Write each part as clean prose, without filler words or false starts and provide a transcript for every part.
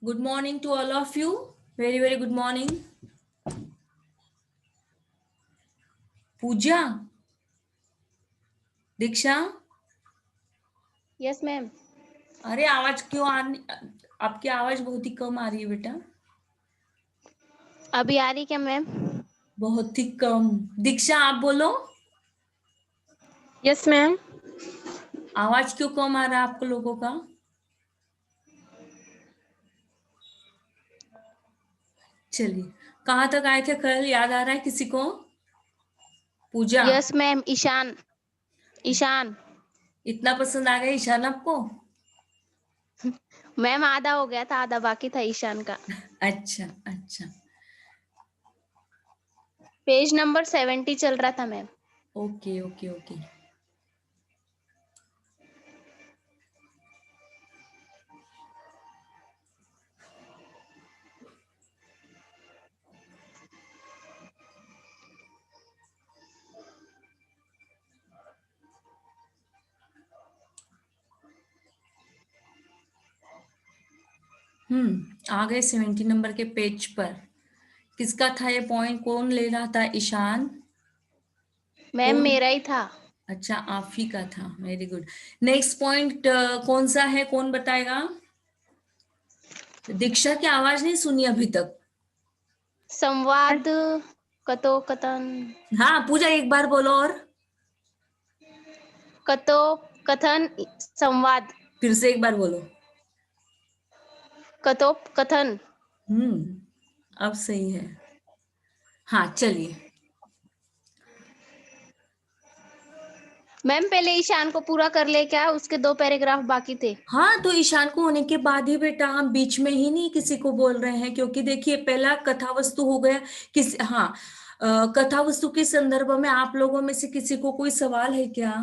Good morning to all of you. Very, very good morning. Puja, Diksha, yes ma'am. अरे आवाज क्यों आपकी आवाज बहुत ही कम आ रही है बेटा। अभी आ रही क्या मैम? बहुत ही कम। दीक्षा आप बोलो। Yes ma'am. आवाज क्यों कम आ रहा है आपको लोगों का? चलिए, कहाँ तक आए थे कल, याद आ रहा है किसी को? पूजा। Yes ma'am. ईशान। ईशान। इतना पसंद आ गया ईशान आपको? मैम आधा हो गया था, आधा बाकी था ईशान का। अच्छा अच्छा। पेज नंबर 70 चल रहा था मैम। Okay okay okay. आ गए 70 नंबर के पेज पर। किसका था ये पॉइंट? कौन ले रहा था? ईशान? मैम कौन? मेरा ही था। अच्छा, आप ही का था। Very good. नेक्स्ट पॉइंट कौन सा है, कौन बताएगा? दीक्षा की आवाज नहीं सुनी अभी तक। संवाद कथोकथन। हाँ पूजा, एक बार बोलो और। कथोकथन संवाद। फिर से एक बार बोलो। कथोपकथन। अब सही है। हाँ चलिए। मैम पहले ईशान को पूरा कर ले क्या? उसके 2 पैराग्राफ बाकी थे। हाँ तो ईशान को होने के बाद ही बेटा, हम बीच में ही नहीं किसी को बोल रहे हैं, क्योंकि देखिए पहला कथा वस्तु हो गया। हाँ, कथा वस्तु के संदर्भ में आप लोगों में से किसी को कोई सवाल है क्या?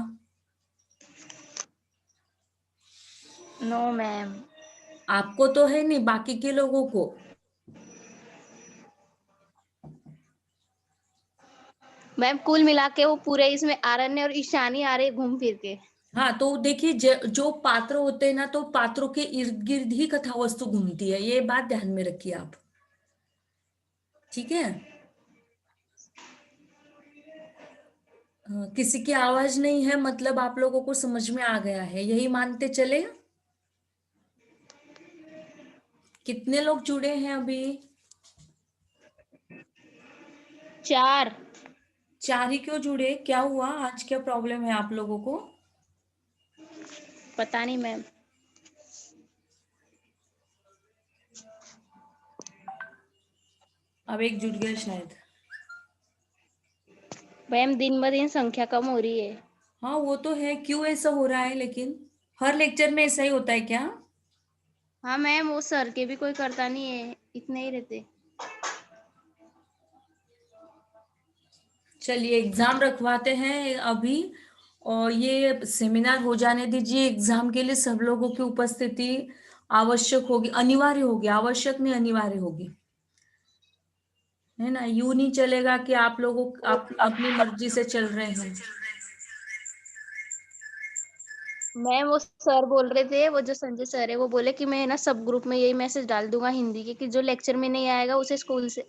No ma'am. आपको तो है नहीं, बाकी के लोगों को? मैम कुल मिला के वो पूरे इसमें आरण्य और ईशानी आ रहे घूम फिर के। हाँ तो देखिए, जो पात्र होते हैं ना, तो पात्रों के इर्द गिर्द ही कथा वस्तु घूमती है, ये बात ध्यान में रखिए आप। ठीक है। किसी की आवाज नहीं है, मतलब आप लोगों को समझ में आ गया है, यही मानते चले। कितने लोग जुड़े हैं अभी? 4। 4 ही क्यों जुड़े? क्या हुआ आज? क्या प्रॉब्लम है आप लोगों को? पता नहीं मैम। अब एक जुड़ गया शायद। मैम दिन ब दिन संख्या कम हो रही है। हाँ वो तो है, क्यों ऐसा हो रहा है? लेकिन हर लेक्चर में ऐसा ही होता है क्या? हाँ मैम, वो सर के भी कोई करता नहीं है, इतने ही रहते। चलिए एग्जाम रखवाते हैं अभी, और ये सेमिनार हो जाने दीजिए। एग्जाम के लिए सब लोगों की उपस्थिति आवश्यक होगी, अनिवार्य होगी, आवश्यक नहीं अनिवार्य होगी, है ना। यूं नहीं चलेगा कि आप लोगों आप अपनी मर्जी से चल रहे हैं। मैम वो सर बोल रहे थे, वो जो संजय सर है, वो बोले कि मैं ना सब ग्रुप में यही मैसेज डाल दूंगा हिंदी के कि जो लेक्चर में नहीं आएगा उसे स्कूल से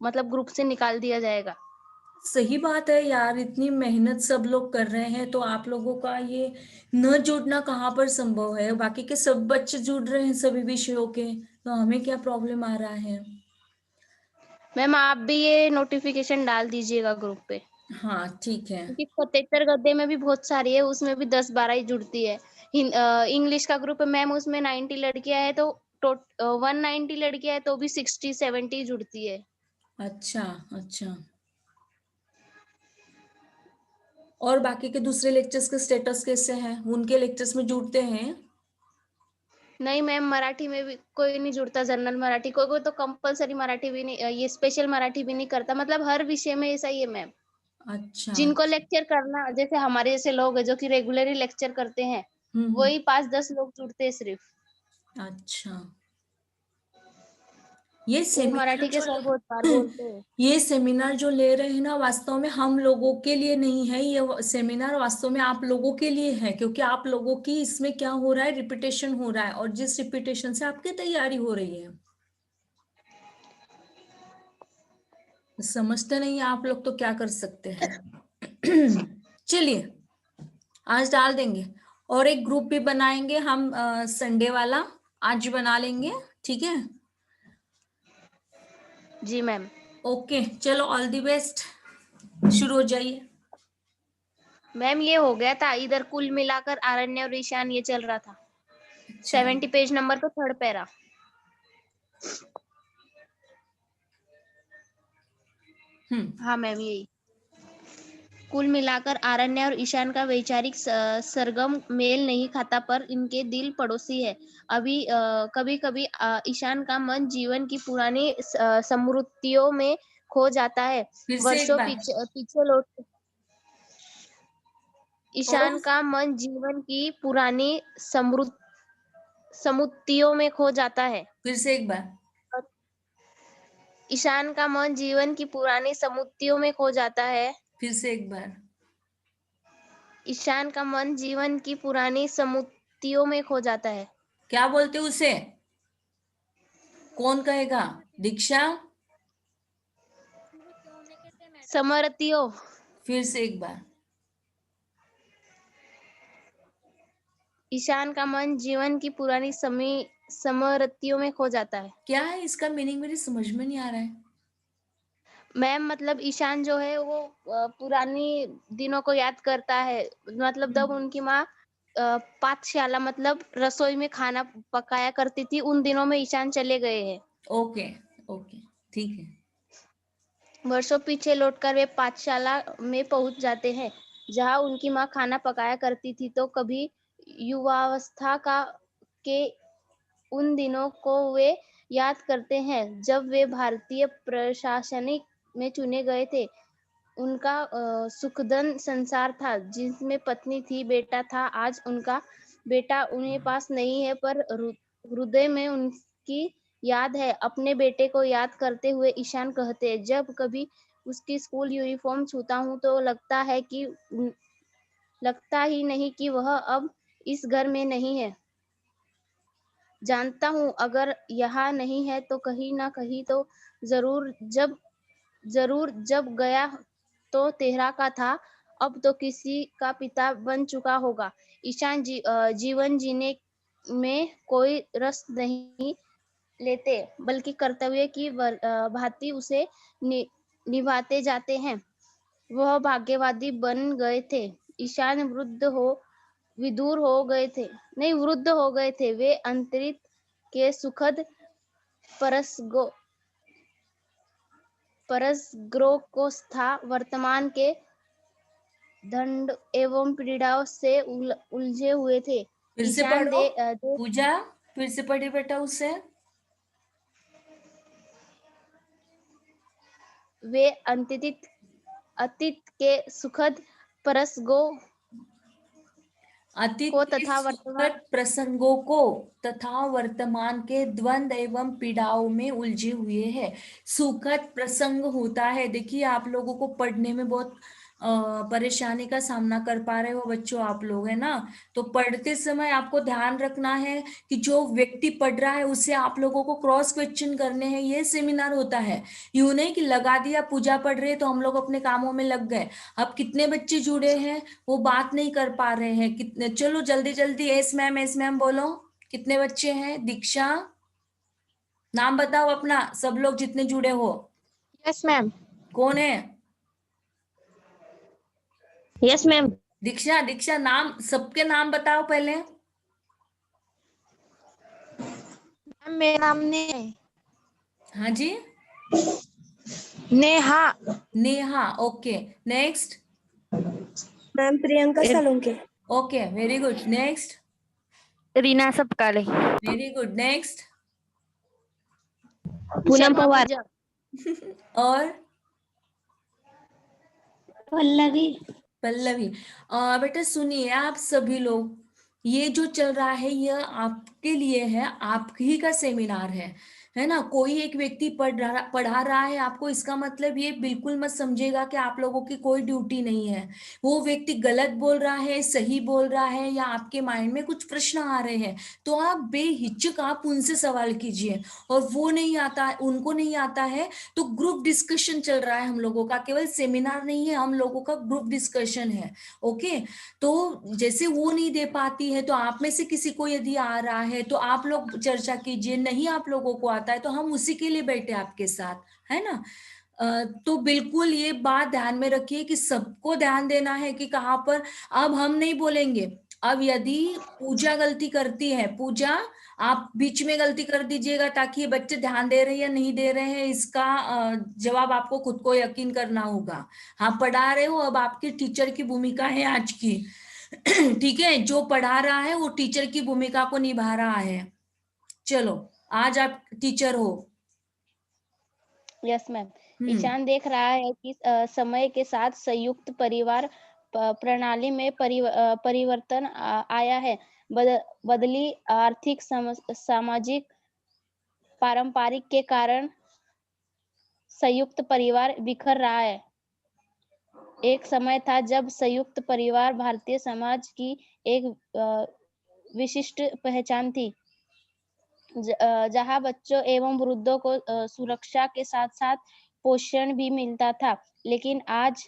मतलब ग्रुप से निकाल दिया जाएगा। सही बात है यार, इतनी मेहनत सब लोग कर रहे हैं, तो आप लोगों का ये न जुड़ना कहाँ पर संभव है? बाकी के सब बच्चे जुड़ रहे हैं सभी विषयों के, तो हमें क्या प्रॉब्लम आ रहा है? मैम आप भी ये नोटिफिकेशन डाल दीजिएगा ग्रुप पे, हाँ ठीक है। क्योंकि 75 गद्दे में भी बहुत सारी है, उसमें भी 10-12 ही जुड़ती है। इंग्लिश का ग्रुप है मैम, उसमें 90 लड़कियां है तो 190 लड़कियां है तो भी 60-70 जुड़ती है। अच्छा अच्छा। और बाकी के दूसरे लेक्चर्स के स्टेटस कैसे हैं? उनके लेक्चर्स में जुड़ते हैं? नहीं मैम, मराठी में भी कोई नहीं जुड़ता, जनरल मराठी, कोई कोई तो कंपलसरी मराठी भी नहीं, ये स्पेशल मराठी भी नहीं करता, मतलब हर विषय में ऐसा ही है मैम। अच्छा जिनको अच्छा। लेक्चर करना, जैसे हमारे जैसे लोग हैं जो कि रेगुलरली लेक्चर करते हैं, हम्म। वही 5-10 लोग जुड़ते हैं सिर्फ। अच्छा। ये वो सेमिनार मराठी के सर बहुत बार बोलते हैं। ये सेमिनार जो ले रहे हैं ना, वास्तव में हम लोगों के लिए नहीं है। ये सेमिनार वास्तव में आप लोगों के लिए है, क्योंकि आप लोगों की इसमें क्या हो रहा है, रिपीटेशन हो रहा है, और जिस रिपीटेशन से आपकी तैयारी हो रही है। समझते नहीं आप लोग तो क्या कर सकते हैं। चलिए, आज डाल देंगे, और एक ग्रुप भी बनाएंगे हम संडे वाला, आज बना लेंगे, ठीक है। जी मैम। ओके, चलो, ऑल द बेस्ट, शुरू हो जाइए। मैम ये हो गया था, इधर कुल मिलाकर आरण्य और ईशान ये चल रहा था। अच्छा, 70 पेज नंबर पे थर्ड पैरा। हाँ मैम यही। कुल मिलाकर आरण्य और ईशान का वैचारिक सरगम मेल नहीं खाता, पर इनके दिल पड़ोसी है। अभी कभी कभी ईशान का मन जीवन की पुरानी स्मृतियों में खो जाता है। फिर से एक वर्षों बार पीछे लौट पढ़ो। ईशान का मन जीवन की पुरानी स्मृतियों में खो जाता है। फिर से एक बार। ईशान का मन जीवन की पुरानी स्मृतियों में खो जाता है। फिर से एक बार। ईशान का मन जीवन की पुरानी स्मृतियों में खो जाता है। क्या बोलते उसे, कौन कहेगा? दीक्षा। स्मृतियों। फिर से एक बार। ईशान का मन जीवन की पुरानी स्मृतियों में खो जाता है। क्या है इसका मीनिंग, मेरी समझ में नहीं आ रहा है। मैम मतलब ईशान जो है वो पुरानी दिनों को याद करता है। मतलब जब उनकी माँ पाठशाला मतलब रसोई में खाना पकाया करती थी, उन दिनों में ईशान चले गए हैं। ओके, ओके, ठीक है। वर्षों पीछे लौटकर वे पाठशाला में पहुंच जाते हैं, जहां उनकी माँ खाना पकाया करती थी। तो कभी युवावस्था का के उन दिनों को वे याद करते हैं, जब वे भारतीय प्रशासनिक में चुने गए थे। उनका सुखद संसार था, जिसमें पत्नी थी, बेटा था। आज उनका बेटा उन्हें पास नहीं है, पर हृदय में उनकी याद है। अपने बेटे को याद करते हुए ईशान कहते हैं, जब कभी उसकी स्कूल यूनिफॉर्म छूता हूँ तो लगता ही नहीं कि वह अब इस घर में नहीं है। जानता हूँ अगर यहाँ नहीं है तो कहीं ना कहीं तो जरूर जब गया तो तेहरा का था, अब तो किसी का पिता बन चुका होगा। ईशान जीवन जीने में कोई रस नहीं लेते, बल्कि कर्तव्य की भांति उसे निभाते जाते हैं। वह भाग्यवादी बन गए थे। ईशान विदूर हो गए थे, नहीं वृद्ध हो गए थे। वे अंतरित के सुखद परसग्रो को था, वर्तमान के दंड एवं पीड़ाओं से उलझे हुए थे। फिर से ईशान पढ़ो पूजा, फिर से पढ़ी बेटा उससे। वे अतीत के सुखद परसगो अतीत को के तथा वर्तमान सुखद प्रसंगों को तथा वर्तमान के द्वंद्व एवं पीड़ाओं में उलझे हुए हैं। सुखद प्रसंग होता है, देखिए आप लोगों को पढ़ने में बहुत परेशानी का सामना कर पा रहे हो बच्चों, आप लोग है ना। तो पढ़ते समय आपको ध्यान रखना है कि जो व्यक्ति पढ़ रहा है उसे आप लोगों को क्रॉस क्वेश्चन करने हैं। ये सेमिनार होता है, यूं नहीं कि लगा दिया पूजा पढ़ रहे तो हम लोग अपने कामों में लग गए। अब कितने बच्चे जुड़े हैं वो बात नहीं कर पा रहे हैं, कितने, चलो जल्दी जल्दी, एस मैम, एस मैम बोलो। कितने बच्चे हैं? दीक्षा, नाम बताओ अपना, सब लोग जितने जुड़े हो। Yes ma'am. कौन है? Yes ma'am. दीक्षा, दीक्षा, नाम सबके नाम बताओ पहले। मेरा नाम ने हाँ जी, Neha. Neha, okay. Next. Ma'am Priyanka Salunke. Okay, very good. Next. Reena Sapkale. Very good. Next. Poonam Pawar. और पल्लवी। पल्लवी। बेटा सुनिए आप सभी लोग, ये जो चल रहा है ये आपके लिए है, आप ही का सेमिनार है। है ना। कोई एक व्यक्ति पढ़ा रहा है आपको, इसका मतलब ये बिल्कुल मत समझेगा कि आप लोगों की कोई ड्यूटी नहीं है। वो व्यक्ति गलत बोल रहा है, सही बोल रहा है, या आपके माइंड में कुछ प्रश्न आ रहे हैं, तो आप बेहिचक आप उनसे सवाल कीजिए। और वो नहीं आता, उनको नहीं आता है, तो ग्रुप डिस्कशन चल रहा है हम लोगों का, केवल सेमिनार नहीं है, हम लोगों का ग्रुप डिस्कशन है। ओके। तो जैसे वो नहीं दे पाती है, तो आप में से किसी को यदि आ रहा है तो आप लोग चर्चा कीजिए, नहीं आप लोगों को आता है तो हम उसी के लिए बैठे आपके साथ, है ना। तो बिल्कुल ये बात ध्यान में रखिए कि सबको ध्यान देना है कि कहाँ पर। अब हम नहीं बोलेंगे। अब यदि पूजा गलती करती है, पूजा आप बीच में गलती कर दीजिएगा, ताकि ये बच्चे ध्यान दे रहे हैं या नहीं दे रहे हैं, इसका जवाब आपको खुद को यकीन करना होगा। हाँ, पढ़ा रहे हो, अब आपकी टीचर की भूमिका है आज की। ठीक है, जो पढ़ा रहा है वो टीचर की भूमिका को निभा रहा है। चलो, आज आप टीचर हो। Yes ma'am. हम्म। ईशान देख रहा है कि समय के साथ संयुक्त परिवार प्रणाली में परिवर्तन आया है। बदली आर्थिक सामाजिक पारंपरिक के कारण संयुक्त परिवार बिखर रहा है। एक समय था जब संयुक्त परिवार भारतीय समाज की एक विशिष्ट पहचान थी, जहां बच्चों एवं वृद्धों को सुरक्षा के साथ साथ पोषण भी मिलता था। लेकिन आज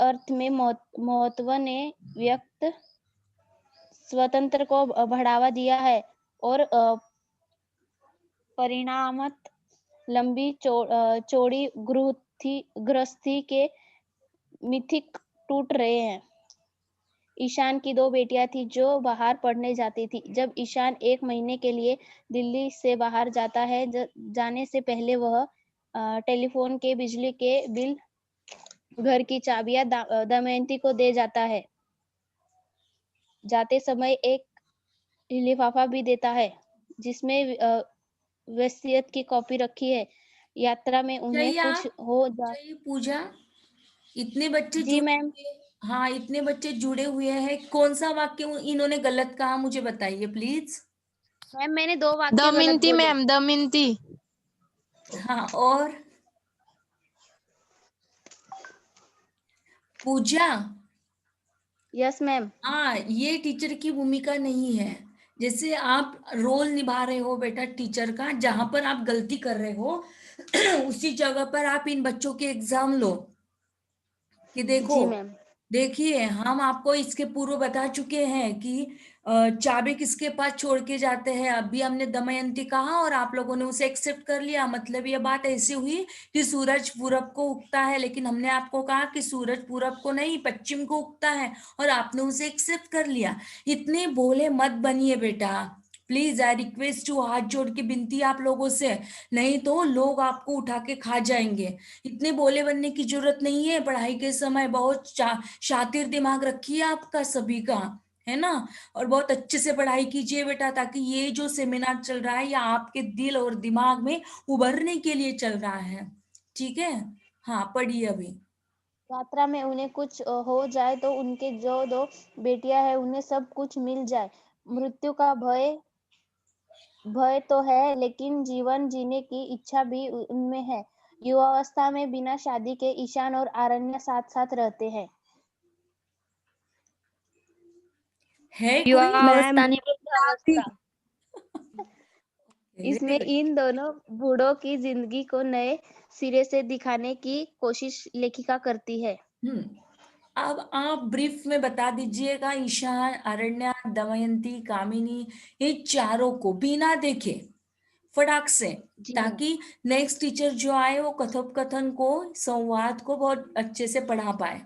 अर्थ में महत्व ने व्यक्त स्वतंत्र को बढ़ावा दिया है, और परिणामत लंबी चौड़ी गृहस्थी के मिथिक टूट रहे हैं। ईशान की 2 बेटियां थी जो बाहर पढ़ने जाती थी। जब ईशान 1 महीने के लिए दिल्ली से बाहर जाता है, जाने से पहले वह टेलीफोन के, बिजली के बिल, घर की चाबियां दमयंती को दे जाता है। जाते समय एक लिफाफा भी देता है, जिसमें वसीयत की कॉपी रखी है। यात्रा में उन्हें चाहिए कुछ आप, हो जा। चाहिए पूजा। इतने बच्चे जी जुड़े मैम। हुए। हाँ, इतने बच्चे जुड़े हुए हैं, कौन सा वाक्य इन्होंने गलत कहा, मुझे बताइए प्लीज। मैम मैंने 2 वाक्य गलत दमयंती बोले। मैम, दमयंती। हाँ, और पूजा। Yes ma'am. हाँ, ये टीचर की भूमिका नहीं है। जैसे आप रोल निभा रहे हो बेटा टीचर का, जहां पर आप गलती कर रहे हो उसी जगह पर आप इन बच्चों के एग्जाम लो। कि देखो, जी मैम। देखिए, हम आपको इसके पूर्व बता चुके हैं कि चाबी किसके पास छोड़ के जाते हैं। अभी हमने दमयंती कहा और आप लोगों ने उसे एक्सेप्ट कर लिया। मतलब ये बात ऐसी हुई कि सूरज पूरब को उगता है, लेकिन हमने आपको कहा कि सूरज पूरब को नहीं, पश्चिम को उगता है, और आपने उसे एक्सेप्ट कर लिया। इतने भोले मत बनिए बेटा, प्लीज। आई रिक्वेस्ट यू, हाथ जोड़ के विनती आप लोगों से, नहीं तो लोग आपको उठा के खा जाएंगे। इतने भोले बनने की जरूरत नहीं है पढ़ाई के समय। बहुत शातिर दिमाग रखिए आपका सभी का, है ना। और बहुत अच्छे से पढ़ाई कीजिए बेटा, ताकि ये जो सेमिनार चल रहा है, या आपके दिल और दिमाग में उभरने के लिए चल रहा है। ठीक है। हाँ, पढ़िए अभी। यात्रा में उन्हें कुछ हो जाए तो उनके जो 2 बेटियां हैं उन्हें सब कुछ मिल जाए। मृत्यु का भय तो है, लेकिन जीवन जीने की इच्छा भी उनमें है। युवावस्था में बिना शादी के ईशान और आरण्य साथ साथ रहते हैं। है कोई। मैम युवावस्था नहीं, वृद्धावस्था। वेरी इसमें गुड। इन दोनों बूढ़ों की जिंदगी को नए सिरे से दिखाने की कोशिश लेखिका करती है। हम्म। अब आप ब्रीफ में बता दीजिएगा, ईशान, अरण्या, दमयंती, कामिनी, ये चारों को बिना देखे फटाक से, जी मैम। ताकि नेक्स्ट टीचर जो आए वो कथोपकथन को, संवाद को बहुत अच्छे से पढ़ा पाए।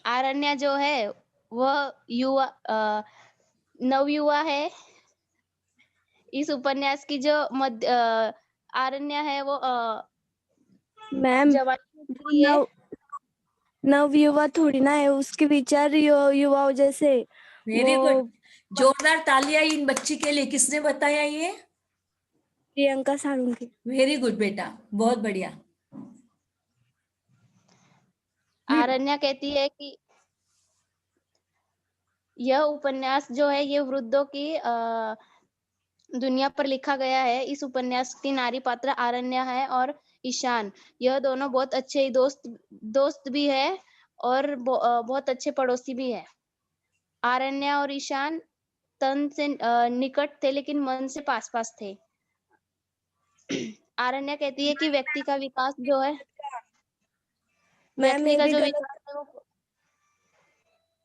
आरण्य जो है वह नवयुवा है। इस उपन्यास की जो आरण्य है वो मैम जवानी में वो खड़ी है। नवयुवा थोड़ी ना है, उसके विचार युवाओं जैसे। वो वेरी गुड। जोरदार तालियां इन बच्ची के लिए। किसने बताया ये? प्रियंका सालुंके। वेरी गुड बेटा, बहुत बढ़िया। आरण्य कहती है कि यह उपन्यास जो है ये वृद्धों की दुनिया पर लिखा गया है। इस उपन्यास की नारी पात्र आरण्या है और ईशान। यह दोनों बहुत अच्छे दोस्त दोस्त भी है और बहुत अच्छे पड़ोसी भी है। आरण्या और ईशान तन से निकट थे लेकिन मन से पास-पास थे। आरण्या कहती है कि व्यक्ति का विकास जो है मैम व्यक्ति ये का भी जो गलत। विकास है वो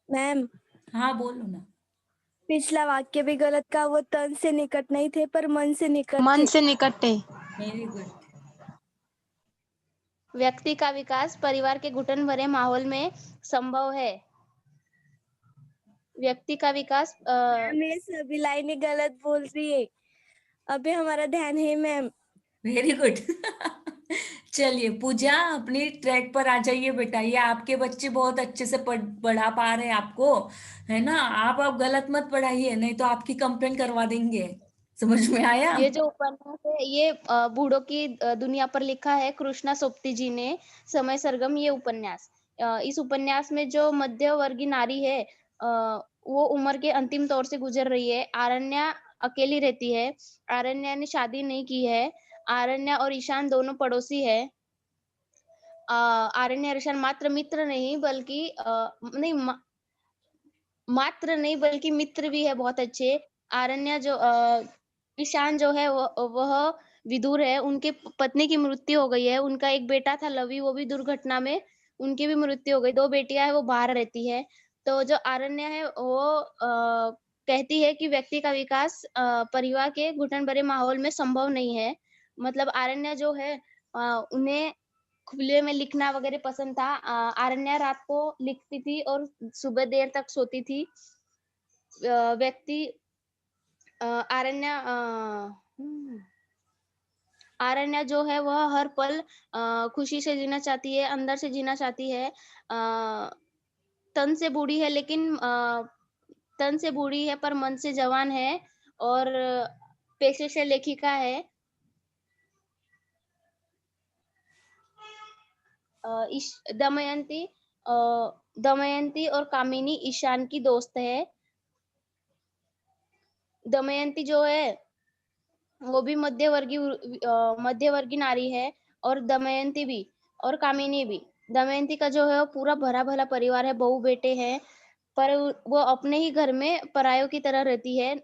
मैम हाँ बोलो ना। पिछला वाक्य भी गलत का, वो तन से निकट नहीं थे पर मन से निकट मन थे। से निकट थे। Very good. व्यक्ति का विकास परिवार के घुटन भरे माहौल में संभव है। व्यक्ति का विकास मैम ये सभी लाइनें गलत बोल रही है। अभी हमारा ध्यान है मैम। Very good. चलिए पूजा, अपनी ट्रैक पर आ जाइए बेटा। ये आपके बच्चे बहुत अच्छे से पढ़ा पा रहे हैं आपको, है ना। आप अब गलत मत पढ़ाइए, नहीं तो आपकी कंप्लेंट करवा देंगे। समझ में आया? ये जो उपन्यास है ये बूढ़ों की दुनिया पर लिखा है कृष्णा सोप्ती जी ने। समय सरगम ये उपन्यास। इस उपन्यास में जो मध्य वर्गीय नारी है वो उम्र के अंतिम दौर से गुजर रही है। आरण्या अकेली रहती है। आरण्या ने शादी नहीं की है। आरण्या और ईशान दोनों पड़ोसी है। आरण्य और ईशान मात्र मित्र नहीं बल्कि नहीं मात्र नहीं बल्कि मित्र भी है बहुत अच्छे। आरण्य जो ईशान जो है वह विदुर है। उनके पत्नी की मृत्यु हो गई है। उनका एक बेटा था लवी, वो भी दुर्घटना में उनकी भी मृत्यु हो गई। 2 बेटियाँ हैं, वो बाहर रहती है। तो जो आरण्य है वो कहती है कि व्यक्ति का विकास परिवार के घुटन भरे माहौल में संभव नहीं है। मतलब आरण्य जो है उन्हें खुले में लिखना वगैरह पसंद था। आरण्या रात को लिखती थी और सुबह देर तक सोती थी। व्यक्ति आरण्य आरण्या जो है वह हर पल खुशी से जीना चाहती है, अंदर से जीना चाहती है। तन से बूढ़ी है लेकिन तन से बूढ़ी है पर मन से जवान है और पेशे से लेखिका है। अ, इश अ, दमयंती और कामिनी ईशान की दोस्त है। दमयंती जो है वो भी मध्यवर्गीय नारी है और दमयंती भी और कामिनी भी। दमयंती का जो है वो पूरा भरा-भला परिवार है, बहू-बेटे हैं, पर वो अपने ही घर में परायों की तरह रहती है।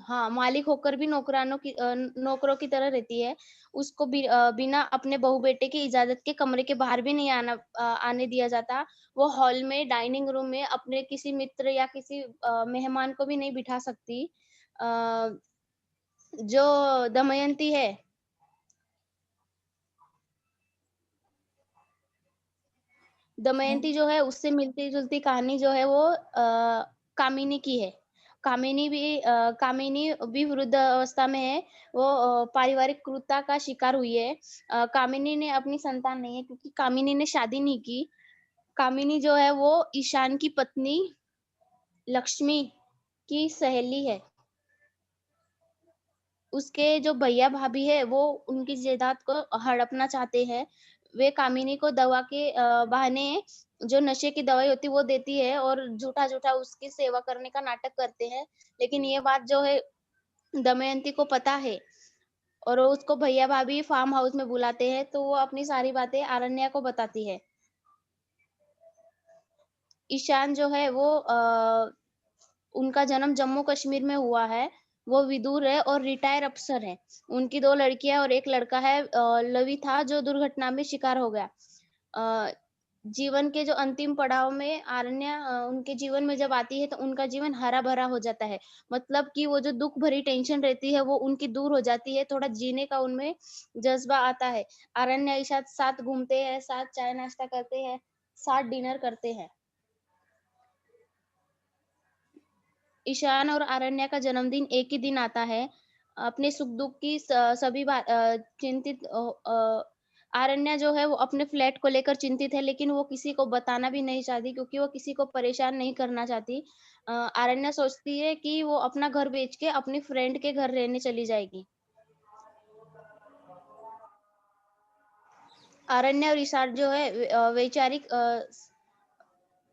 हाँ, मालिक होकर भी नौकरों की तरह रहती है। उसको बिना अपने बहू-बेटे की इजाज़त के कमरे के बाहर भी नहीं आने दिया जाता। वो हॉल में, डाइनिंग रूम में अपने किसी मित्र या किसी मेहमान को भी नहीं बिठा सकती। अ जो दमयंती है हाँ। दमयंती जो है उससे मिलती-जुलती कहानी जो है वो कामिनी की है। कामिनी भी वृद्ध अवस्था में है। वो पारिवारिक क्रूरता का शिकार हुई है। कामिनी ने अपनी संतान नहीं है क्योंकि कामिनी ने शादी नहीं की। कामिनी जो है वो ईशान की पत्नी लक्ष्मी की सहेली है। उसके जो भैया-भाभी है वो उनकी जायदाद को हड़पना चाहते हैं। वे कामिनी को दवा के बहाने जो नशे की दवाई होती है वो देती है और झूठा-झूठा उसकी सेवा करने का नाटक करते हैं। लेकिन ये बात जो है दमयंती को पता है और वो उसको भैया-भाभी फार्म हाउस में बुलाते हैं तो वो अपनी सारी बातें आरण्या को बताती है। ईशान जो है वो उनका जन्म जम्मू-कश्मीर में हुआ है। वो विदुर है और रिटायर अफ़सर हैं। उनकी 2 लड़कियाँ और 1 लड़का है। लवी था जो दुर्घटना में शिकार हो गया। अ, जीवन के जो अंतिम पड़ाव में आरण्या उनके जीवन में जब आती है तो उनका जीवन हरा-भरा हो जाता है। मतलब कि वो जो दुःख भरी टेंशन रहती है वो उनकी दूर हो जाती है, थोड़ा जीने का उनमें जज़्बा आता है। आरण्या के साथ साथ घूमते हैं, साथ चाय-नाश्ता करते हैं, साथ डिनर करते हैं। ईशान और आरण्या का जन्मदिन एक ही दिन आता है। अपने सुख-दुःख की सभी चिंतित आरण्या जो है वो अपने फ्लैट को लेकर चिंतित है, लेकिन वो किसी को बताना भी नहीं चाहती क्योंकि वो किसी को परेशान नहीं करना चाहती। आरण्या सोचती है कि वो अपना घर बेच के अपनी फ्रेंड के घर रहने चली जाएगी। आरण्या और ईशान जो है वैचारिक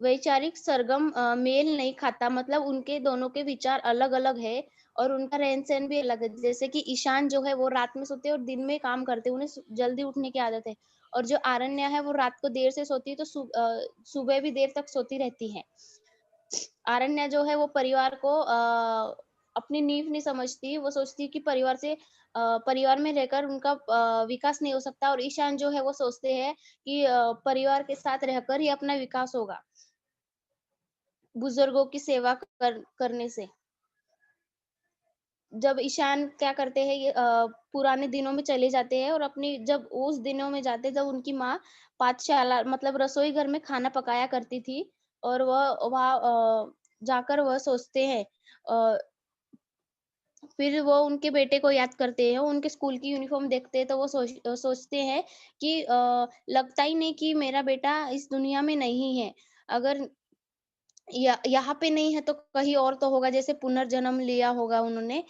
वैचारिक सरगम मेल नहीं खाता, मतलब उनके दोनों के विचार अलग-अलग है और उनका रहन-सहन भी अलग है। जैसे कि ईशान जो है वो रात में सोते हैं और दिन में काम करते हैं, उन्हें जल्दी उठने की आदत है। और जो आरण्या है वो रात को देर से सोती है, तो सुबह भी देर तक सोती रहती है। आरण्या जो है वो परिवार को अपनी नींव नहीं समझती, वो सोचती है कि परिवार में रहकर उनका विकास नहीं हो सकता, और ईशान जो है वो सोचते हैं कि परिवार के साथ रहकर ही अपना विकास होगा, बुजुर्गों की सेवा करने से। जब ईशान क्या करते हैं, ये पुराने दिनों में चले जाते हैं और अपनी जब उस दिनों में जाते हैं जब उनकी माँ पाठशाला मतलब रसोई घर में खाना पकाया करती थी, और वह वहाँ जाकर वह सोचते हैं, अ, फिर वो उनके बेटे को याद करते हैं, उनके स्कूल की यूनिफ़ॉर्म देखते हैं तो वो सोचते हैं कि लगता ही नहीं कि मेरा बेटा इस दुनिया में नहीं है। अगर यहाँ पे नहीं है तो कहीं और तो होगा, जैसे पुनर्जन्म लिया होगा उन्होंने।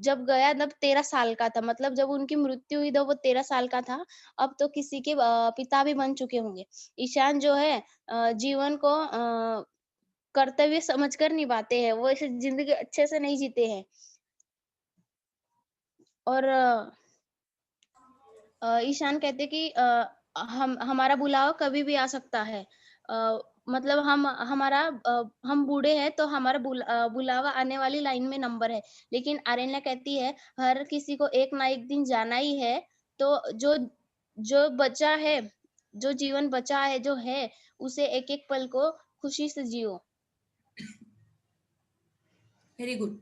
जब गया तब 13 साल का था, मतलब जब उनकी मृत्यु हुई तब वो 13 साल का था। अब तो किसी के पिता भी बन चुके होंगे। ईशान जो है जीवन को कर्तव्य समझकर निभाते हैं, वो ऐसे ज़िंदगी अच्छे से नहीं जीते हैं। और ईशान कहते कि हम हमारा बुलावा कभी भी आ सकता है। मतलब हम बूढ़े हैं तो हमारा बुलावा आने वाली लाइन में नंबर है। लेकिन आर्यना कहती है हर किसी को एक ना एक दिन जाना ही है, तो जो जो बचा है, जो जीवन बचा है, जो है, उसे एक-एक पल को खुशी से जियो। वेरी गुड,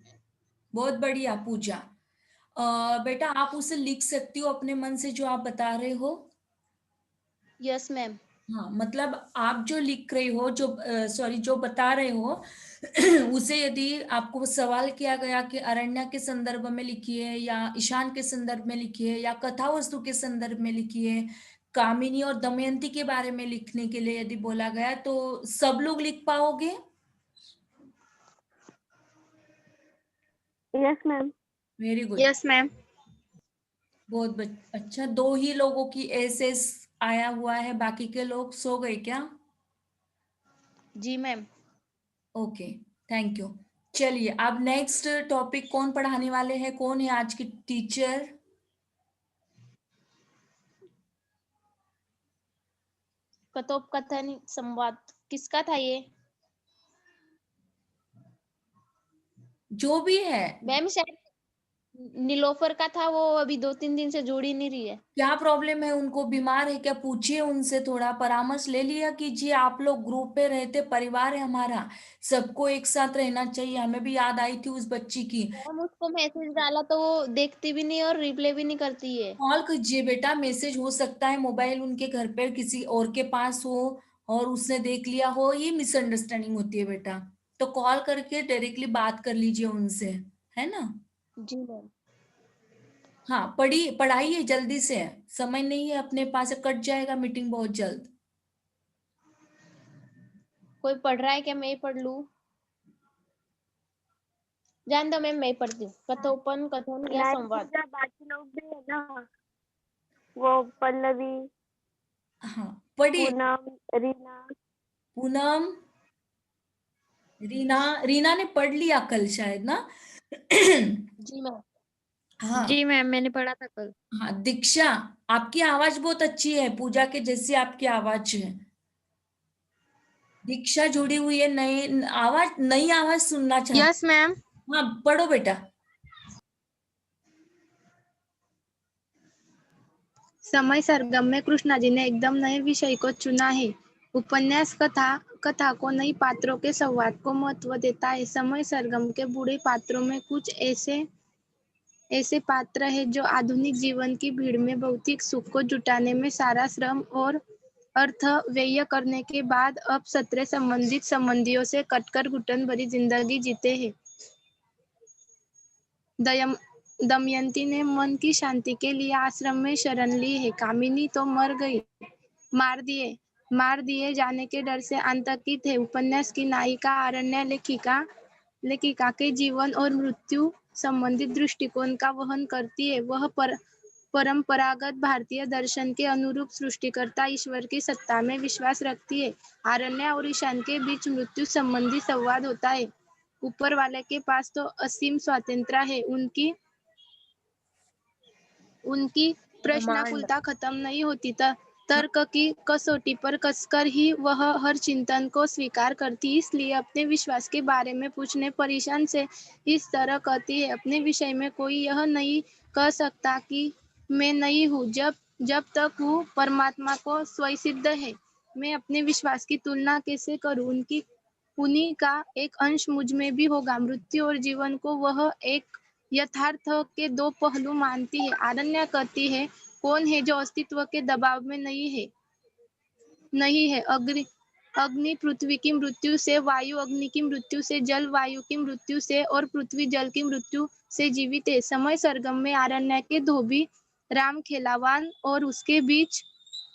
बहुत बढ़िया पूजा। बेटा आप उसे लिख सकती हो अपने मन से जो आप बता रहे हो। Yes ma'am. हाँ, मतलब आप जो लिख रही हो, जो सॉरी जो बता रहे हो उसे यदि आपको सवाल किया गया कि अरण्या के संदर्भ में लिखिए या ईशान के संदर्भ में लिखिए या कथा वस्तु के संदर्भ में लिखिए, कामिनी और दमयंती के बारे में लिखने के लिए यदि बोला गया तो सब लोग लिख पाओगे? Yes ma'am. Very good, yes ma'am. बहुत अच्छा। दो ही लोगों की एसएस आया हुआ है, बाकी के लोग सो गए क्या? जी मैम। Okay, thank you. चलिए अब नेक्स्ट टॉपिक कौन पढ़ाने वाले हैं, कौन है आज की टीचर? कथोपकथन संवाद किसका था ये? जो भी है। मैम शायद नीलोफर का था, वो अभी 2-3 दिन से जुड़ ही नहीं रही है। क्या प्रॉब्लम है, उनको बीमार है क्या? पूछिए उनसे, थोड़ा परामर्श ले लिया कीजिए। आप लोग ग्रुप पे रहते, परिवार है हमारा, सबको एक साथ रहना चाहिए। हमें भी याद आई थी उस बच्ची की। हम उसको मैसेज डाला तो वो देखती भी नहीं और रिप्लाई भी नहीं करती है। कॉल कीजिए बेटा, मैसेज हो सकता है मोबाइल उनके घर पे किसी और के पास हो और उसने देख लिया हो, ये मिसअंडरस्टैंडिंग होती है बेटा। तो कॉल करके डायरेक्टली बात कर लीजिए उनसे, है ना? जी मैम। हाँ, पढ़ाइए जल्दी से, समय नहीं है अपने पास, कट जाएगा मीटिंग बहुत जल्द। कोई पढ़ रहा है क्या, मैं ही पढ़ लूं? जान दो मैम, मैं ही पढ़ती हूँ। कथोपन कथन या नहीं संवाद। पूजा, बाकी लोग भी है ना, वो पल्लवी, हाँ, पढ़िए। पूनम, रीना। पूनम, रीना, रीना ने पढ़ लिया कल शायद ना। जी मैम। हाँ। जी मैम, मैंने पढ़ा था कल। हाँ दीक्षा, आपकी आवाज बहुत अच्छी है, पूजा के जैसी आपकी आवाज है। दीक्षा जुड़ी हुई है, नई आवाज सुनना यस चाहती। मैम। हाँ पढ़ो बेटा। समय सरगम में कृष्णा जी ने एकदम नए विषय को चुना है। उपन्यास कथा को नई पात्रों के संवाद को महत्व देता है। समय सरगम के बूढ़े पात्रों में कुछ ऐसे पात्र हैं जो आधुनिक जीवन की भीड़ में भौतिक सुख को जुटाने में सारा श्रम और अर्थ व्यय करने के बाद अब सत्र संबंधित संबंधियों से कटकर घुटन भरी जिंदगी जीते हैं। दमयंती ने मन की शांति के लिए आश्रम में शरण ली है। कामिनी तो मर गई, मार दिए जाने के डर से आतंकित है। उपन्यास की नायिका आरण्या लेखिका के जीवन और मृत्यु संबंधित दृष्टिकोण का वहन करती है। वह परंपरागत भारतीय दर्शन के अनुरूप सृष्टिकर्ता ईश्वर की सत्ता में विश्वास रखती है। आरण्य और ईशान के बीच मृत्यु संबंधी संवाद होता है। ऊपर वाले के पास तो असीम स्वातंत्र्य है, उनकी प्रश्नाकुलता खत्म नहीं होती। तर्क की कसौटी पर कसकर ही वह हर चिंतन को स्वीकार करती, इसलिए अपने विश्वास के बारे में पूछने पर ईशान से इस तरह कहती है, अपने विषय में कोई यह नहीं कह सकता कि मैं नहीं हूँ, जब तक वो परमात्मा को स्वसिद्ध है। मैं अपने विश्वास की तुलना कैसे करूँ, उन्हीं का एक अंश मुझ में भी होगा। मृत्यु और जीवन को वह एक यथार्थ के दो पहलू मानती है। आरण्य कहती है, कौन है जो अस्तित्व के दबाव में नहीं है। अग्नि पृथ्वी की मृत्यु से, वायु अग्नि की मृत्यु से, जल वायु की मृत्यु से और पृथ्वी जल की मृत्यु से जीवित है। समय सरगम में आरण्य के धोबी राम खेलावान और उसके बीच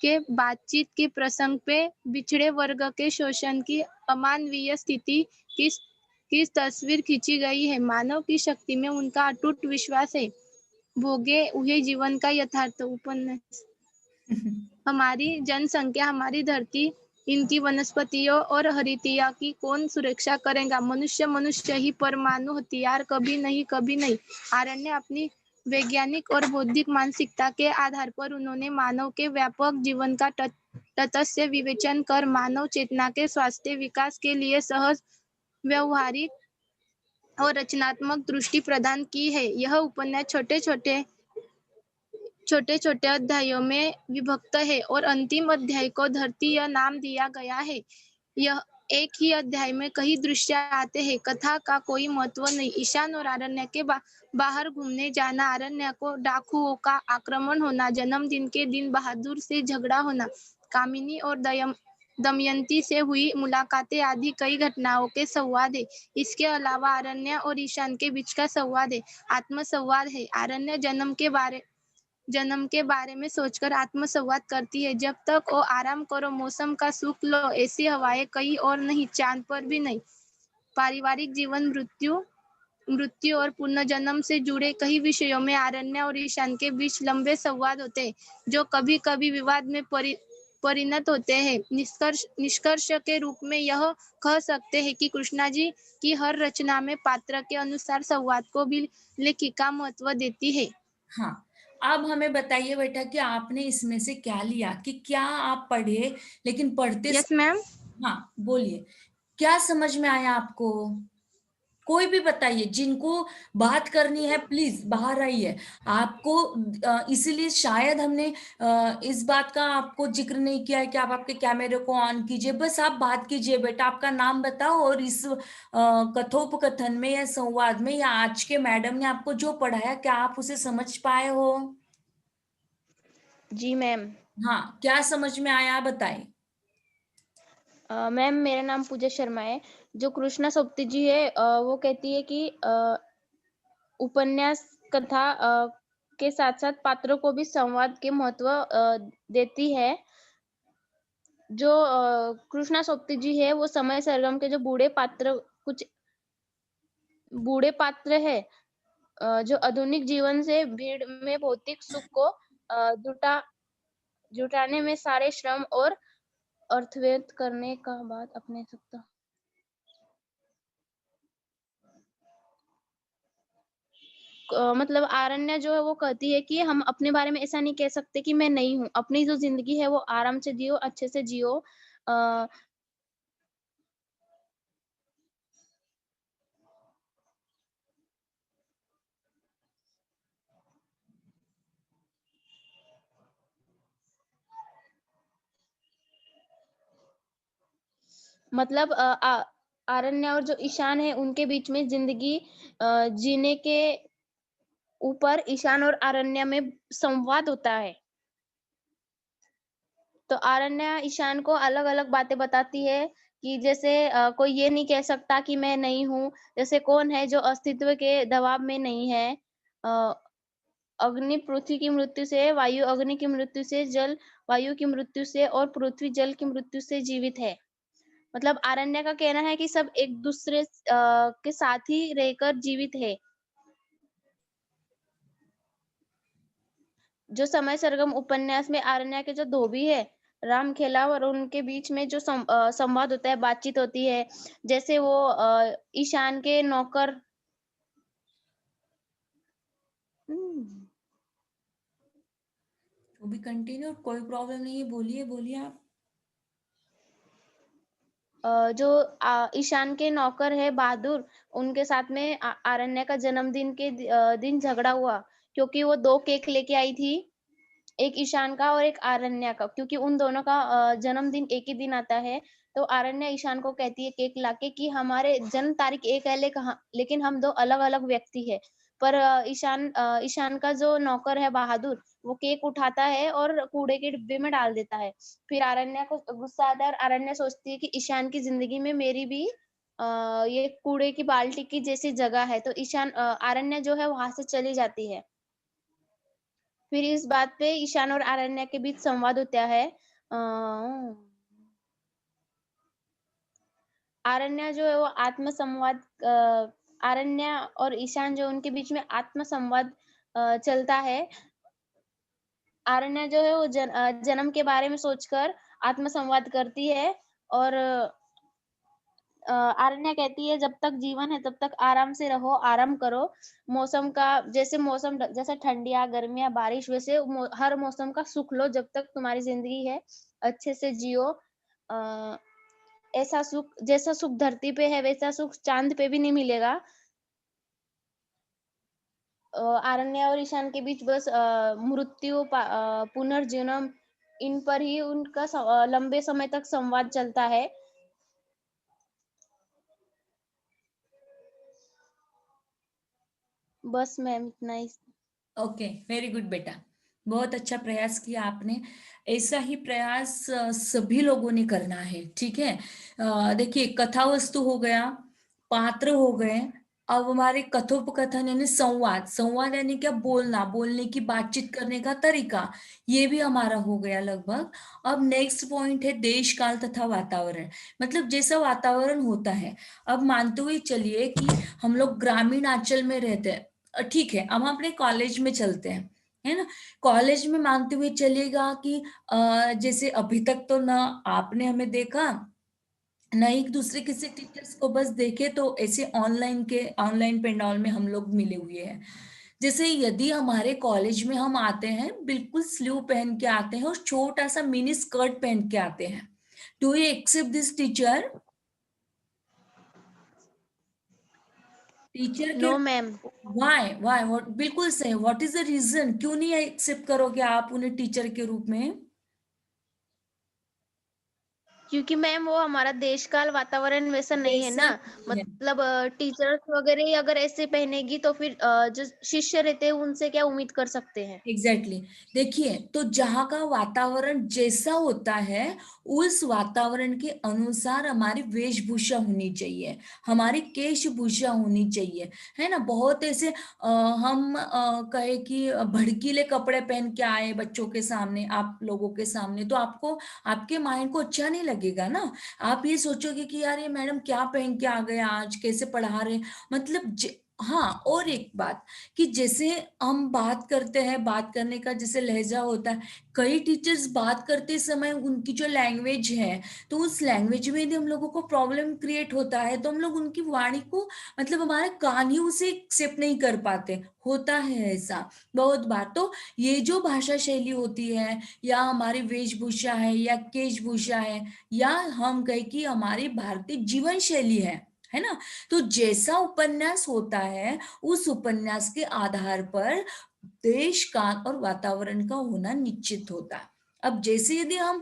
के बातचीत के प्रसंग पे बिछड़े वर्ग के शोषण की अमानवीय स्थिति की तस्वीर खींची गई है। मानव की शक्ति में उनका अटूट विश्वास है। भोगे हुए जीवन का यथार्थ उपन्यास। हमारी जनसंख्या, हमारी धरती, इनकी वनस्पतियों और हरितिया की कौन सुरक्षा करेगा? मनुष्य ही। परमाणु हथियार कभी नहीं। आरण्य अपनी वैज्ञानिक और बौद्धिक मानसिकता के आधार पर उन्होंने मानव के व्यापक जीवन का तटस्थ विवेचन कर मानव चेतना के स्वास्थ्य विकास के लिए सहज, व्यवहारिक और रचनात्मक दृष्टि प्रदान की है। यह उपन्यास छोटे छोटे अध्यायों में विभक्त है और अंतिम अध्याय को धरती यह नाम दिया गया है। यह एक ही अध्याय में कई दृश्य आते हैं। कथा का कोई महत्व नहीं। ईशान और आरण्य के बाहर घूमने जाना, आरण्य को डाकुओं का आक्रमण होना, जन्मदिन के दिन बहादुर से झगड़ा होना, कामिनी और दमयंती से हुई मुलाकातें आदि कई घटनाओं के संवाद है। इसके अलावा आरण्य और ईशान के बीच का संवाद है, आत्मसंवाद है। आरण्य जन्म के बारे में सोचकर आत्मसंवाद करती है। जब तक ओ आराम करो, मौसम का सुख लो, ऐसी हवाएं कहीं और नहीं, चांद पर भी नहीं। पारिवारिक जीवन, मृत्यु और पुनर्जन्म से जुड़े कई विषयों में आरण्य और ईशान के बीच लंबे संवाद होते हैं, जो कभी कभी विवाद में परिणत होते हैं। निष्कर्ष के रूप में यह कह सकते हैं कि कृष्णा जी की हर रचना में पात्र के अनुसार संवाद को भी लेखिका महत्व देती है। हाँ, अब हमें बताइए बेटा कि आपने इसमें से क्या लिया, कि क्या आप पढ़े, लेकिन पढ़ते यस मैम। हाँ बोलिए, क्या समझ में आया आपको? कोई भी बताइए, जिनको बात करनी है प्लीज बाहर आइए। आपको इसीलिए शायद हमने इस बात का आपको जिक्र नहीं किया है कि आप आपके कैमरे को ऑन कीजिए, बस आप बात कीजिए। बेटा आपका नाम बताओ और इस कथोपकथन में या संवाद में या आज के मैडम ने आपको जो पढ़ाया, क्या आप उसे समझ पाए हो? जी मैम। हाँ, क्या समझ में आया बताइए। मैम मेरा नाम पूजा शर्मा है। जो कृष्णा सोप्ती जी है, वो कहती है कि उपन्यास कथा के साथ साथ पात्रों को भी संवाद के महत्व देती है। जो कृष्णा सोप्ती जी है, वो समय सरगम के जो कुछ बूढ़े पात्र है, जो आधुनिक जीवन से भीड़ में भौतिक सुख को जुटाने में सारे श्रम और अर्थ व्यर्थ करने का बात अपने सकता। मतलब आरण्य जो है वो कहती है कि हम अपने बारे में ऐसा नहीं कह सकते कि मैं नहीं हूँ। अपनी जो जिंदगी है वो आराम से जियो, अच्छे से जियो। अ, मतलब आरण्य और जो ईशान है उनके बीच में जिंदगी जीने के ऊपर ईशान और आरण्य में संवाद होता है। तो आरण्य ईशान को अलग अलग बातें बताती है कि जैसे कोई ये नहीं कह सकता कि मैं नहीं हूँ। जैसे कौन है जो अस्तित्व के दबाव में नहीं है। अग्नि पृथ्वी की मृत्यु से, वायु अग्नि की मृत्यु से, जल वायु की मृत्यु से और पृथ्वी जल की मृत्यु से जीवित है। मतलब आरण्य का कहना है कि सब एक दूसरे के साथ ही रहकर जीवित है। जो समय सरगम उपन्यास में आरण्या के जो धोबी है, राम खेला और उनके बीच में जो संवाद होता है, बातचीत होती है, जैसे वो ईशान के नौकर हुँ। तो भी कंटिन्यू, कोई प्रॉब्लम नहीं है, बोलिए बोलिए आप। जो ईशान के नौकर है बहादुर, उनके साथ में आरण्या का जन्मदिन के दिन झगड़ा हुआ, क्योंकि वो 2 केक लेके आई थी, एक ईशान का और एक आरण्या का, क्योंकि उन दोनों का जन्मदिन एक ही दिन आता है। तो आरण्या ईशान को कहती है केक लाके कि हमारे जन्म तारीख एक है लेकिन हम 2 अलग-अलग व्यक्ति हैं। पर ईशान का जो नौकर है बहादुर, वो केक उठाता है और कूड़े के डिब्बे में डाल देता है। फिर आरण्या को गुस्सा आता है और आरण्या सोचती है कि ईशान की ज़िंदगी में मेरी भी ये कूड़े की बाल्टी की जैसी जगह है। तो आरण्या जो है वहाँ से चली जाती है। फिर इस बात पे ईशान और आरण्या के बीच संवाद होता है। आरण्या जो है वो आरण्या और ईशान जो उनके बीच में आत्म संवाद चलता है। आरण्या जो है वो जन्म के बारे में सोचकर आत्म संवाद करती है और आरण्या कहती है जब तक जीवन है तब तक आराम से रहो, आराम करो। मौसम जैसे ठंडियाँ, गर्मियाँ, बारिश वैसे हर मौसम का सुख लो जब तक तुम्हारी ज़िंदगी है, अच्छे से जियो। अ, ऐसा सुख जैसा सुख धरती पे है वैसा सुख चाँद पे भी नहीं मिलेगा। आरण्या और ईशान के बीच बस पुनर्जन्म इन पर ही उनका लंबे समय तक संवाद चलता है। बस मैम इतना ही। ओके, वेरी गुड बेटा, बहुत अच्छा प्रयास किया आपने। ऐसा ही प्रयास सभी लोगों ने करना है, ठीक है। देखिए, कथा वस्तु हो गया, पात्र हो गए, अब हमारे कथोपकथन यानी संवाद, संवाद यानी क्या, बोलना, बोलने की, बातचीत करने का तरीका, ये भी हमारा हो गया लगभग। अब नेक्स्ट पॉइंट है देश काल तथा वातावरण, मतलब जैसा वातावरण होता है। अब मानते हुए चलिए कि हम लोग ग्रामीण अंचल में रहते हैं, ठीक है, अब हम अपने कॉलेज में चलते हैं, है ना। कॉलेज में मानते हुए चलेगा कि जैसे अभी तक तो ना आपने हमें देखा, ना एक दूसरे किसी टीचर्स को बस देखे, तो ऐसे ऑनलाइन पेंडॉल में हम लोग मिले हुए हैं। जैसे यदि हमारे कॉलेज में हम आते हैं, बिल्कुल स्लीव पहन के आते हैं और छोटा सा मिनी स्कर्ट पहन के आते हैं, do you accept this teacher? Teacher के no ma'am. Why why what, बिल्कुल सही, व्हाट इज द रीजन, क्यों नहीं एक्सेप्ट करोगे आप उन्हें टीचर के रूप में? क्योंकि मैम वो हमारा देश काल वातावरण वैसा नहीं है वैसा ना। नहीं है। मतलब टीचर्स वगैरह ही अगर ऐसे पहनेगी तो फिर जो शिष्य रहते हैं उनसे क्या उम्मीद कर सकते हैं। Exactly exactly. देखिए, तो जहाँ का वातावरण जैसा होता है, उस वातावरण के अनुसार हमारी वेशभूषा होनी चाहिए, हमारी केशभूषा होनी चाहिए, है ना। बहुत ऐसे हम कहे कि भड़कीले कपड़े पहन के आए बच्चों के सामने, आप लोगों के सामने, तो आपको, आपके माइंड को अच्छा नहीं लगेगा ना। आप ये सोचोगे कि यार ये मैडम क्या पहन के आ गए, आज कैसे पढ़ा रहे, मतलब हाँ। और एक बात, कि जैसे हम बात करते हैं, बात करने का जैसे लहजा होता है, कई टीचर्स बात करते समय उनकी जो लैंग्वेज है, तो उस लैंग्वेज में यदि हम लोगों को प्रॉब्लम क्रिएट होता है, तो हम लोग उनकी वाणी को, मतलब हमारे कान ही उसे एक्सेप्ट नहीं कर पाते, होता है ऐसा बहुत बार। तो ये जो भाषा शैली होती है, या हमारी वेशभूषा है, या केशभूषा है, या हम कहें कि हमारी भारतीय जीवन शैली है ना, तो जैसा उपन्यास होता है, उस उपन्यास के आधार पर देश काल और वातावरण का होना निश्चित होता है। अब जैसे यदि हम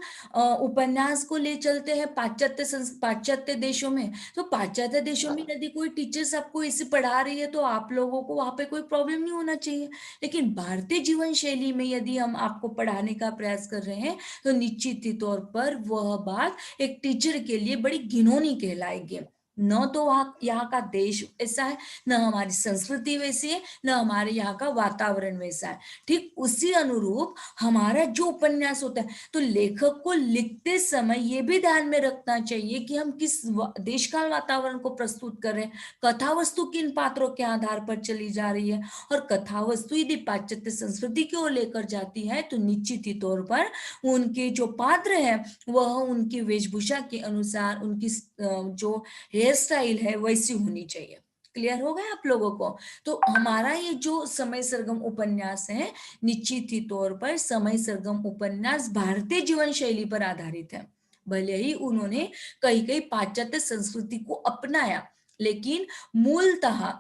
उपन्यास को ले चलते हैं पाश्चात्य देशों में, तो पाश्चात्य देशों में यदि कोई टीचर्स आपको इसे पढ़ा रही है, तो आप लोगों को वहां पे कोई प्रॉब्लम नहीं होना चाहिए। लेकिन भारतीय जीवन शैली में यदि हम आपको पढ़ाने का प्रयास कर रहे हैं, तो निश्चित ही तौर पर वह बात एक टीचर के लिए बड़ी घिनौनी कहलाएगी। न तो वहाँ यहाँ का देश ऐसा है, न हमारी संस्कृति वैसी है, न हमारे यहाँ का वातावरण वैसा है। ठीक उसी अनुरूप हमारा जो उपन्यास होता है, तो लेखक को लिखते समय ये भी ध्यान में रखना चाहिए कि हम किस देश काल वातावरण को प्रस्तुत कर रहे हैं, कथा वस्तु किन पात्रों के आधार पर चली जा रही है, और कथा वस्तु यदि पाश्चात्य संस्कृति की ओर लेकर जाती है तो निश्चित ही तौर पर उनके जो पात्र है वह उनकी वेशभूषा के अनुसार उनकी जो हेयर स्टाइल है वैसी होनी चाहिए। क्लियर हो गया आप लोगों को? तो हमारा ये जो समय सरगम उपन्यास है, निश्चित ही तौर पर समय सरगम उपन्यास भारतीय जीवन शैली पर आधारित है। भले ही उन्होंने कई कई पाश्चात्य संस्कृति को अपनाया, लेकिन मूलतः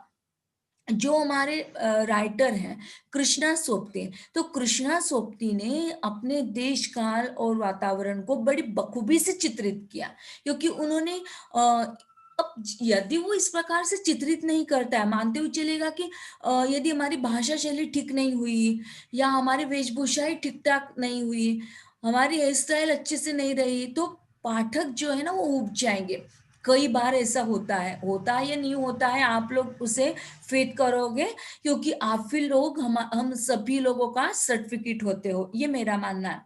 जो हमारे राइटर हैं कृष्णा सोप्ती, तो कृष्णा सोप्ती ने अपने देश काल और वातावरण को बड़ी बखूबी से चित्रित किया, क्योंकि उन्होंने अब यदि वो इस प्रकार से चित्रित नहीं करता है, मानते हुए चलेगा कि यदि हमारी भाषा शैली ठीक नहीं हुई, या हमारी वेशभूषा ही ठीक ठाक नहीं हुई, हमारी हेयर स्टाइल अच्छे से नहीं रही, तो पाठक जो है ना वो ऊब जाएंगे। कई बार ऐसा होता है या नहीं होता है, आप लोग उसे फेथ करोगे, क्योंकि आप भी लोग हम सभी लोगों का सर्टिफिकेट होते हो, ये मेरा मानना है।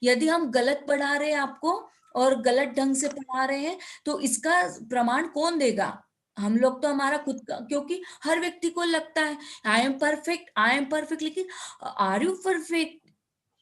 यदि हम गलत पढ़ा रहे हैं आपको और गलत ढंग से पढ़ा रहे हैं, तो इसका प्रमाण कौन देगा? हम लोग तो हमारा खुद का, क्योंकि हर व्यक्ति को लगता है आई एम परफेक्ट, लेकिन आर यू परफेक्ट?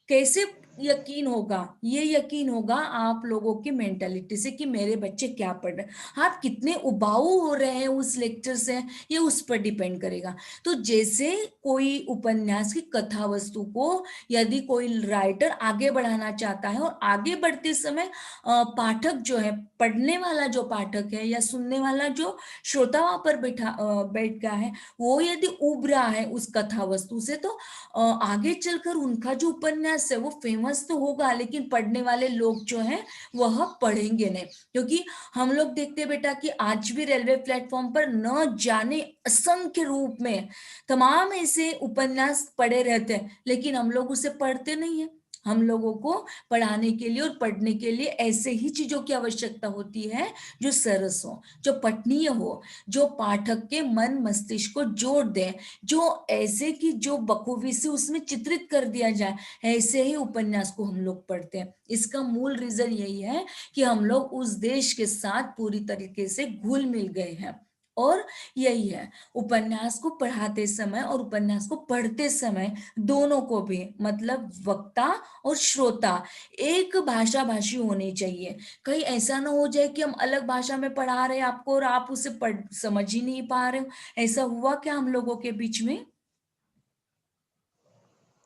कैसे यकीन होगा? ये यकीन होगा आप लोगों की मेंटालिटी से कि मेरे बच्चे क्या पढ़ रहे हैं। आप कितने उबाऊ हो रहे हैं उस लेक्चर से, ये उस पर डिपेंड करेगा। तो जैसे कोई उपन्यास की कथा वस्तु को यदि कोई राइटर आगे बढ़ाना चाहता है, और आगे बढ़ते समय पाठक जो है, पढ़ने वाला जो पाठक है या सुनने वाला जो श्रोता वहां पर बैठ गया है, वो यदि उब रहा है उस कथा वस्तु से, तो आगे चलकर उनका जो उपन्यास है वो फेमस तो होगा, लेकिन पढ़ने वाले लोग जो हैं वह पढ़ेंगे नहीं। क्योंकि हम लोग देखते हैं बेटा कि आज भी रेलवे प्लेटफॉर्म पर न जाने असंख्य रूप में तमाम ऐसे उपन्यास पढ़े रहते हैं, लेकिन हम लोग उसे पढ़ते नहीं है। हम लोगों को पढ़ाने के लिए और पढ़ने के लिए ऐसे ही चीजों की आवश्यकता होती है जो सरस हो, जो पठनीय हो, जो पाठक के मन मस्तिष्क को जोड़ दे, जो ऐसे कि जो बखूबी से उसमें चित्रित कर दिया जाए, ऐसे ही उपन्यास को हम लोग पढ़ते हैं। इसका मूल रीजन यही है कि हम लोग उस देश के साथ पूरी तरीके से घुल मिल गए हैं, और यही है उपन्यास को पढ़ाते समय और उपन्यास को पढ़ते समय दोनों को भी, मतलब वक्ता और श्रोता एक भाषा भाषी होनी चाहिए। कहीं ऐसा ना हो जाए कि हम अलग भाषा में पढ़ा रहे हैं आपको और आप उसे पढ़ समझ ही नहीं पा रहे हो। ऐसा हुआ क्या हम लोगों के बीच में?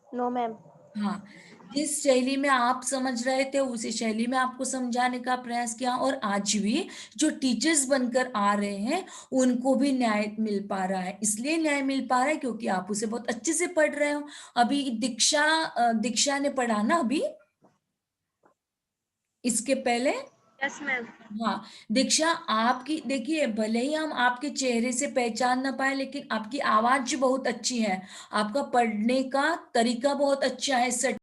No ma'am. हाँ, जिस शैली में आप समझ रहे थे उसी शैली में आपको समझाने का प्रयास किया, और आज भी जो टीचर्स बनकर आ रहे हैं उनको भी न्याय मिल पा रहा है। इसलिए न्याय मिल पा रहा है क्योंकि आप उसे बहुत अच्छे से पढ़ रहे हो। अभी दीक्षा ने पढ़ा ना अभी, इसके पहले? Yes ma'am. हाँ, दीक्षा आपकी देखिए, भले ही हम आपके चेहरे से पहचान ना पाए, लेकिन आपकी आवाज बहुत अच्छी है, आपका पढ़ने का तरीका बहुत अच्छा है,